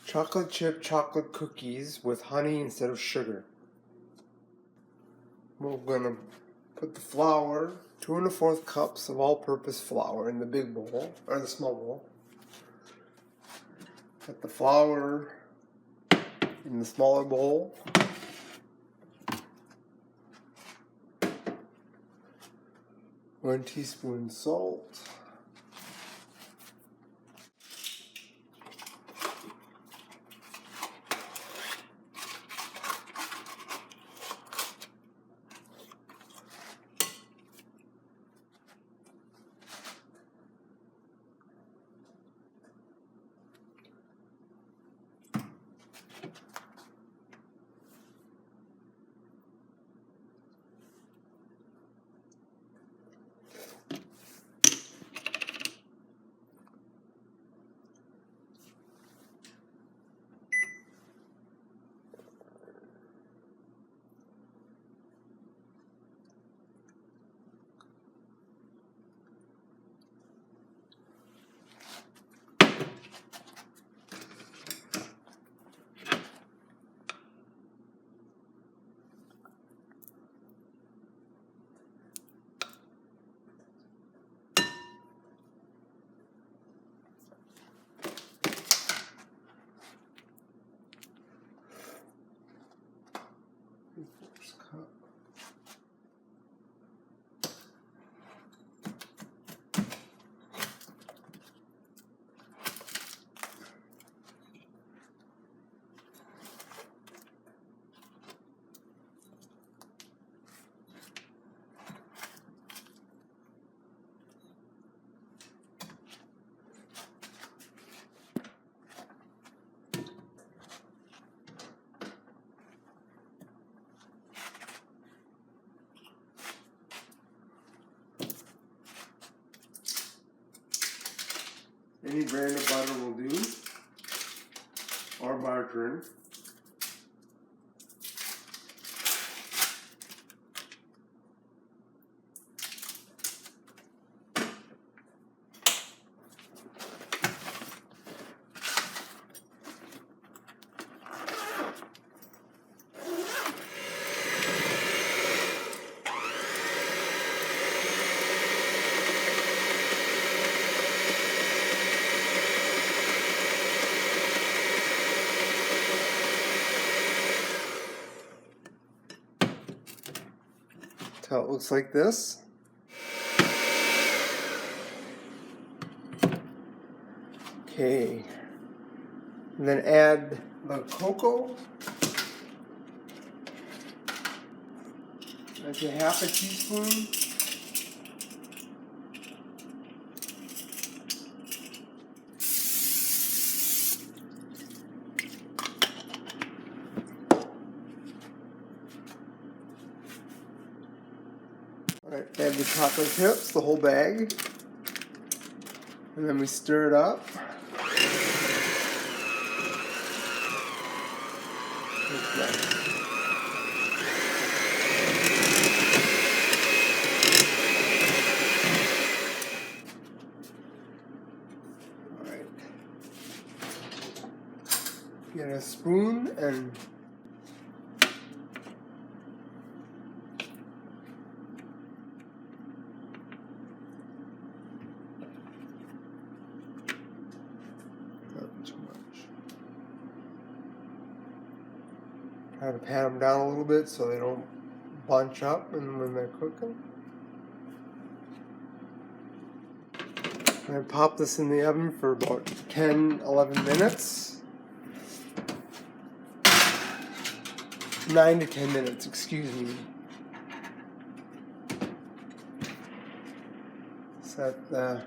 Chocolate chip chocolate cookies with honey instead of sugar. We're gonna put the flour, 2 1/4 cups of all-purpose flour in the big bowl, or the small bowl. Put the flour in the smaller bowl. 1 teaspoon salt. First cup. Any brand of butter will do, or margarine. So it looks like this. Okay. And then add the cocoa. That's a 1/2 teaspoon. Alright, add the chocolate chips, the whole bag. And then we stir it up. Alright. Get a spoon and not too much. Try to pat them down a little bit so they don't bunch up and when they're cooking. And pop this in the oven for about 10-11 minutes. 9 to 10 minutes, excuse me. Set the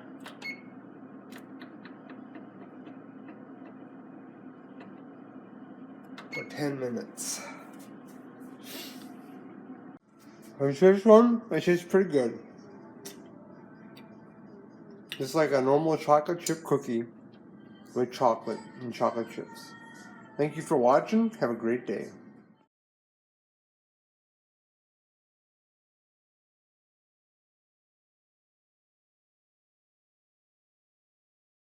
for 10 minutes. This one, it tastes pretty good. It's like a normal chocolate chip cookie with chocolate and chocolate chips. Thank you for watching. Have a great day.